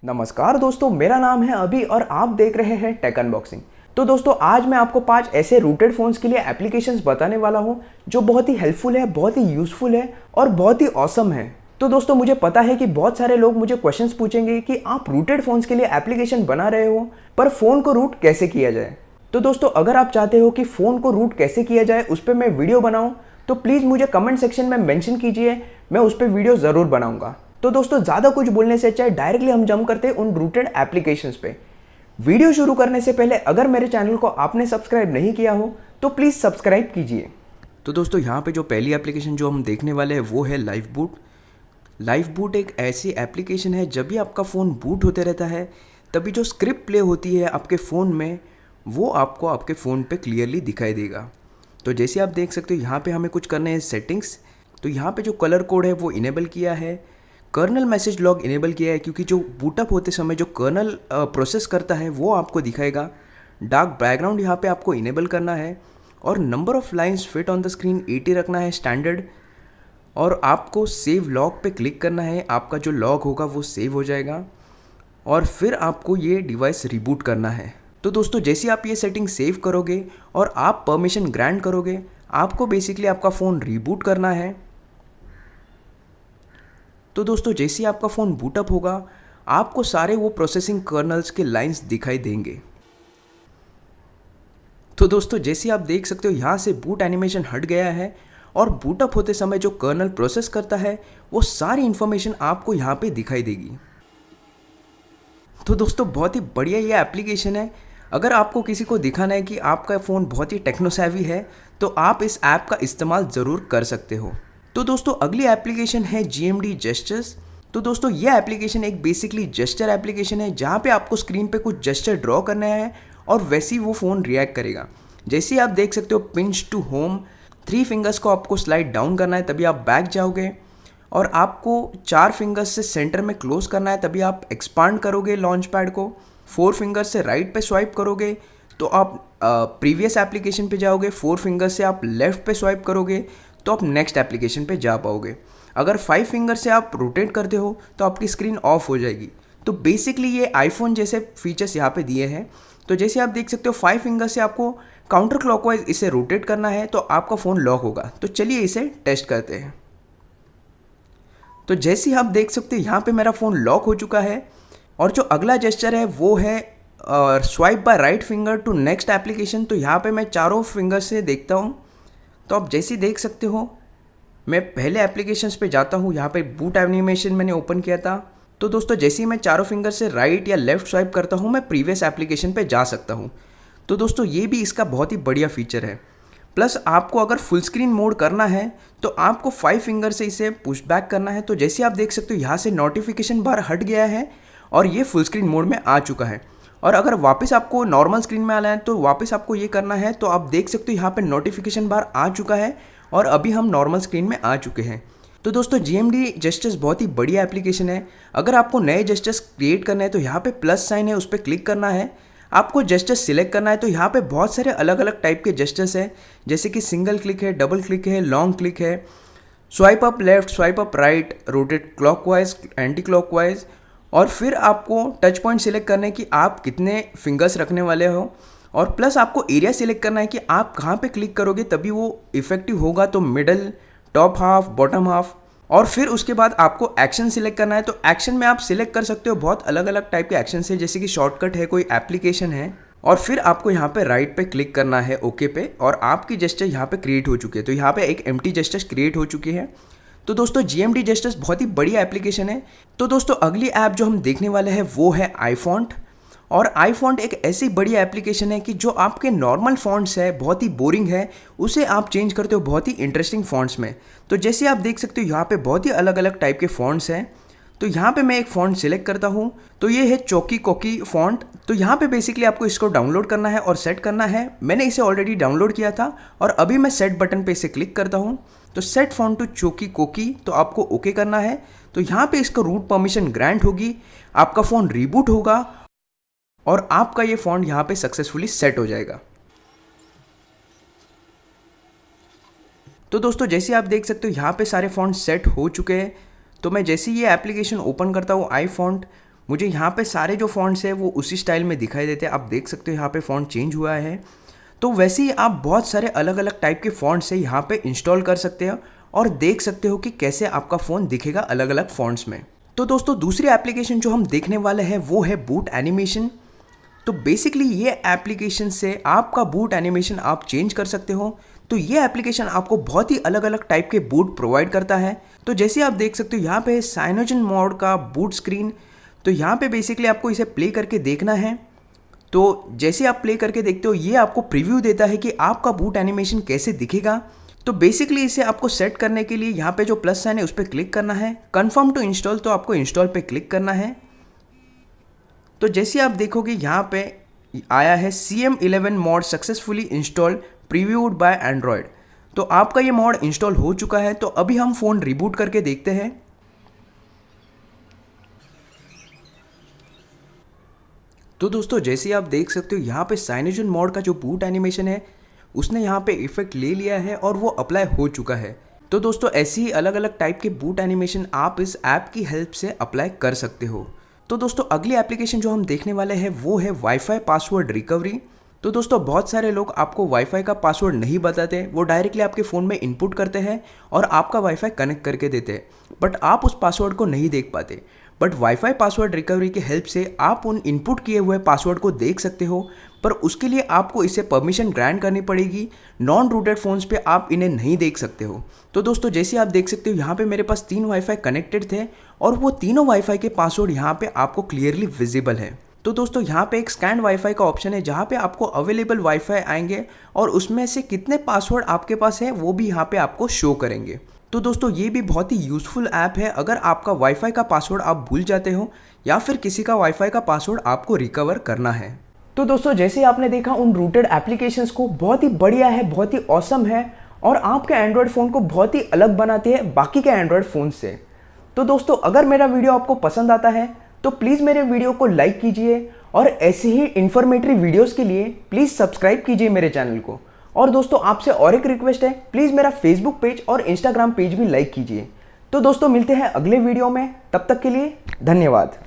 नमस्कार दोस्तों, मेरा नाम है अभी और आप देख रहे हैं टेक अनबॉक्सिंग। तो दोस्तों आज मैं आपको 5 ऐसे रूटेड फ़ोन्स के लिए एप्लीकेशंस बताने वाला हूं जो बहुत ही हेल्पफुल है, बहुत ही यूज़फुल है और बहुत ही ऑसम है। तो दोस्तों मुझे पता है कि बहुत सारे लोग मुझे क्वेश्चंस पूछेंगे कि आप रूटेड फ़ोन्स के लिए एप्लीकेशन बना रहे हो पर फ़ोन को रूट कैसे किया जाए। तो दोस्तों अगर आप चाहते हो कि फ़ोन को रूट कैसे किया जाए उस पर मैं वीडियो बनाऊँ तो प्लीज़ मुझे कमेंट सेक्शन में मेंशन कीजिए, मैं उस पर वीडियो ज़रूर बनाऊँगा। तो दोस्तों ज़्यादा कुछ बोलने से अच्छा डायरेक्टली हम जंप करते हैं उन रूटेड एप्लीकेशंस पे। वीडियो शुरू करने से पहले अगर मेरे चैनल को आपने सब्सक्राइब नहीं किया हो तो प्लीज़ सब्सक्राइब कीजिए। तो दोस्तों यहाँ पे जो पहली एप्लीकेशन जो हम देखने वाले हैं वो है लाइव बूट। लाइव बूट एक ऐसी एप्लीकेशन है जब भी आपका फ़ोन बूट होते रहता है तभी जो स्क्रिप्ट प्ले होती है आपके फ़ोन में वो आपको आपके फ़ोन पे क्लियरली दिखाई देगा। तो जैसे आप देख सकते हो यहाँ पे हमें कुछ करने हैं सेटिंग्स। तो यहाँ पे जो कलर कोड है वो इनेबल किया है, कर्नल मैसेज लॉग इनेबल किया है क्योंकि जो बूटअप होते समय जो कर्नल प्रोसेस करता है वो आपको दिखाएगा। डार्क बैकग्राउंड यहाँ पे आपको इनेबल करना है और number of lines fit on the screen 80 रखना है स्टैंडर्ड। और आपको सेव लॉग पे क्लिक करना है, आपका जो लॉग होगा वो सेव हो जाएगा और फिर आपको ये डिवाइस रिबूट करना है। तो दोस्तों जैसे आप ये सेटिंग सेव करोगे और आप परमिशन ग्रांट करोगे आपको बेसिकली आपका फ़ोन रिबूट करना है। तो दोस्तों जैसे ही आपका फ़ोन बूटअप होगा आपको सारे वो प्रोसेसिंग कर्नल्स के लाइंस दिखाई देंगे। तो दोस्तों जैसे आप देख सकते हो यहाँ से बूट एनिमेशन हट गया है और बूटअप होते समय जो कर्नल प्रोसेस करता है वो सारी इन्फॉर्मेशन आपको यहाँ पे दिखाई देगी। तो दोस्तों बहुत ही बढ़िया ये एप्लीकेशन है। अगर आपको किसी को दिखाना है कि आपका फ़ोन बहुत ही टेक्नोसेवी है तो आप इस ऐप का इस्तेमाल ज़रूर कर सकते हो। तो दोस्तों अगली एप्लीकेशन है GMD जेस्चर्स। तो दोस्तों ये एप्लीकेशन एक बेसिकली जेस्चर एप्लीकेशन है जहाँ पे आपको स्क्रीन पे कुछ जेस्चर ड्रॉ करना है और वैसे ही वो फ़ोन रिएक्ट करेगा। जैसे आप देख सकते हो पिंच टू होम, 3 फिंगर्स को आपको स्लाइड डाउन करना है तभी आप बैक जाओगे और आपको 4 फिंगर्स से सेंटर में क्लोज करना है तभी आप एक्सपांड करोगे लॉन्च पैड को। 4 फिंगर्स से राइट पे स्वाइप करोगे तो आप प्रीवियस एप्लीकेशन पे जाओगे। 4 फिंगर्स से आप लेफ़्ट पे स्वाइप करोगे तो आप नेक्स्ट एप्लीकेशन पे जा पाओगे। अगर 5 फिंगर से आप रोटेट करते हो तो आपकी स्क्रीन ऑफ हो जाएगी। तो बेसिकली ये आईफोन जैसे फीचर्स यहाँ पे दिए हैं। तो जैसे आप देख सकते हो 5 फिंगर से आपको काउंटर क्लॉकवाइज इसे रोटेट करना है तो आपका फ़ोन लॉक होगा। तो चलिए इसे टेस्ट करते हैं। तो जैसे ही आप देख सकते हो यहाँ पे मेरा फ़ोन लॉक हो चुका है और जो अगला जेस्चर है वो है swipe by right finger to next application. तो यहाँ पे मैं चारों फिंगर से देखता हूँ। तो आप जैसे देख सकते हो मैं पहले एप्लीकेशंस पे जाता हूँ। यहाँ पे बूट एनिमेशन मैंने ओपन किया था। तो दोस्तों जैसे ही मैं चारों फिंगर से राइट या लेफ़्ट स्वाइप करता हूँ मैं प्रीवियस एप्लीकेशन पे जा सकता हूँ। तो दोस्तों ये भी इसका बहुत ही बढ़िया फीचर है। प्लस आपको अगर फुल स्क्रीन मोड करना है तो आपको 5 फिंगर से इसे पुश बैक करना है। तो जैसे आप देख सकते हो यहाँ से नोटिफिकेशन बार हट गया है और ये फुल स्क्रीन मोड में आ चुका है। और अगर वापस आपको नॉर्मल स्क्रीन में आना है तो वापस आपको ये करना है। तो आप देख सकते हो यहाँ पे नोटिफिकेशन बार आ चुका है और अभी हम नॉर्मल स्क्रीन में आ चुके हैं। तो दोस्तों GMD जेस्चर्स बहुत ही बढ़िया एप्लीकेशन है। अगर आपको नए जेस्चर्स क्रिएट करने हैं तो यहाँ पे प्लस साइन है उस पर क्लिक करना है। आपको जेस्चर्स सिलेक्ट करना है तो यहाँ पे बहुत सारे अलग अलग टाइप के जेस्चर्स हैं जैसे कि सिंगल क्लिक है, डबल क्लिक है, लॉन्ग क्लिक है, swipe up left, swipe up right, rotate clockwise, anti clockwise. और फिर आपको टच पॉइंट सिलेक्ट करना है कि आप कितने फिंगर्स रखने वाले हो और प्लस आपको एरिया सिलेक्ट करना है कि आप कहाँ पे क्लिक करोगे तभी वो इफेक्टिव होगा। तो middle, top half, bottom half. और फिर उसके बाद आपको एक्शन सिलेक्ट करना है। तो एक्शन में आप सिलेक्ट कर सकते हो बहुत अलग अलग टाइप के एक्शन है जैसे कि शॉर्टकट है, कोई एप्लीकेशन है। और फिर आपको यहाँ पे राइट पे क्लिक करना है ओके पे और आपकी जेस्चर यहाँ पे क्रिएट हो चुकी है। तो यहाँ पे एक एम्प्टी जेस्चर क्रिएट हो चुकी है। तो दोस्तों GMD जेस्चर्स बहुत ही बढ़िया एप्लीकेशन है। तो दोस्तों अगली ऐप जो हम देखने वाले हैं वो है iFont। और iFont एक ऐसी बढ़िया एप्लीकेशन है कि जो आपके नॉर्मल फॉन्ट्स है बहुत ही बोरिंग है उसे आप चेंज करते हो बहुत ही इंटरेस्टिंग फॉन्ट्स में। तो जैसे आप देख सकते हो यहाँ पे बहुत ही अलग अलग टाइप के फॉन्ट्स हैं। तो यहाँ पे मैं एक फ़ॉन्ट सिलेक्ट करता हूँ। तो ये है चौकी कोकी फ़ॉन्ट। तो यहाँ पे बेसिकली आपको इसको डाउनलोड करना है और सेट करना है। मैंने इसे ऑलरेडी डाउनलोड किया था और अभी मैं सेट बटन पे इसे क्लिक करता हूँ। तो सेट फ़ॉन्ट टू चौकी कोकी, तो आपको ओके करना है। तो यहाँ पे इसका रूट परमिशन ग्रांट होगी, आपका फ़ोन रिबूट होगा और आपका ये फ़ॉन्ट यहाँ पे सक्सेसफुली सेट हो जाएगा। तो दोस्तों जैसे आप देख सकते हो यहाँ पे सारे फ़ॉन्ट सेट हो चुके हैं। तो मैं जैसे ही ये एप्लीकेशन ओपन करता हूँ iFont, मुझे यहाँ पे सारे जो फॉन्ट्स हैं वो उसी स्टाइल में दिखाई देते हैं। आप देख सकते हो यहाँ पे फॉन्ट चेंज हुआ है। तो वैसे ही आप बहुत सारे अलग अलग टाइप के फॉन्ट्स है यहाँ पे इंस्टॉल कर सकते हो और देख सकते हो कि कैसे आपका फ़ोन दिखेगा अलग अलग फॉन्ट्स में। तो दोस्तों दूसरी एप्लीकेशन जो हम देखने वाले हैं वो है बूट एनिमेशन। तो बेसिकली ये एप्लीकेशन से आपका बूट एनिमेशन आप चेंज कर सकते हो। तो ये एप्लीकेशन आपको बहुत ही अलग अलग टाइप के बूट प्रोवाइड करता है। तो जैसे आप देख सकते हो यहाँ पे साइनोजन मोड का बूट स्क्रीन। तो यहाँ पे बेसिकली आपको इसे प्ले करके देखना है। तो जैसे आप प्ले करके देखते हो ये आपको प्रीव्यू देता है कि आपका बूट एनिमेशन कैसे दिखेगा। तो बेसिकली इसे आपको सेट करने के लिए यहाँ पे जो प्लस साइन है उस पर क्लिक करना है। कन्फर्म टू इंस्टॉल, तो आपको इंस्टॉल पे क्लिक करना है। तो जैसे आप देखोगे यहाँ पे आया है CM11 mod successfully install previewed by Android. तो आपका ये मॉड इंस्टॉल हो चुका है। तो अभी हम फ़ोन रिबूट करके देखते हैं। तो दोस्तों जैसे आप देख सकते हो यहाँ पे साइनोजन मॉड का जो बूट एनिमेशन है उसने यहाँ पे इफेक्ट ले लिया है और वो अप्लाई हो चुका है। तो दोस्तों ऐसे ही अलग अलग टाइप के बूट एनिमेशन आप इस ऐप की हेल्प से अप्लाई कर सकते हो। तो दोस्तों अगली एप्लीकेशन जो हम देखने वाले हैं वो है वाईफाई पासवर्ड रिकवरी। तो दोस्तों बहुत सारे लोग आपको वाईफाई का पासवर्ड नहीं बताते, वो डायरेक्टली आपके फ़ोन में इनपुट करते हैं और आपका वाईफाई कनेक्ट करके देते हैं, बट आप उस पासवर्ड को नहीं देख पाते। बट वाईफाई पासवर्ड रिकवरी की हेल्प से आप उन इनपुट किए हुए पासवर्ड को देख सकते हो, पर उसके लिए आपको इसे परमिशन ग्रांट करनी पड़ेगी। नॉन रूटेड फ़ोन्स पे आप इन्हें नहीं देख सकते हो। तो दोस्तों जैसे आप देख सकते हो यहाँ पे मेरे पास 3 वाईफाई कनेक्टेड थे और वो तीनों वाईफाई के पासवर्ड यहाँ पे आपको क्लियरली विजिबल है। तो दोस्तों यहाँ पे एक स्कैन वाईफाई का ऑप्शन है जहाँ पे आपको अवेलेबल वाईफाई आएंगे और उसमें से कितने पासवर्ड आपके पास है वो भी यहाँ पे आपको शो करेंगे। तो दोस्तों ये भी बहुत ही यूज़फुल ऐप है अगर आपका वाईफाई का पासवर्ड आप भूल जाते हो या फिर किसी का वाईफाई का पासवर्ड आपको रिकवर करना है। तो दोस्तों जैसे आपने देखा उन रूटेड एप्लीकेशंस को, बहुत ही बढ़िया है, बहुत ही ऑसम है और आपके एंड्रॉयड फ़ोन को बहुत ही अलग बनाती है बाकी के एंड्रॉयड फ़ोन से। तो दोस्तों अगर मेरा वीडियो आपको पसंद आता है तो प्लीज़ मेरे वीडियो को लाइक कीजिए और ऐसे ही इन्फॉर्मेटिव वीडियोस के लिए प्लीज़ सब्सक्राइब कीजिए मेरे चैनल को। और दोस्तों आपसे और एक रिक्वेस्ट है, प्लीज़ मेरा फेसबुक पेज और इंस्टाग्राम पेज भी लाइक कीजिए। तो दोस्तों मिलते हैं अगले वीडियो में, तब तक के लिए धन्यवाद।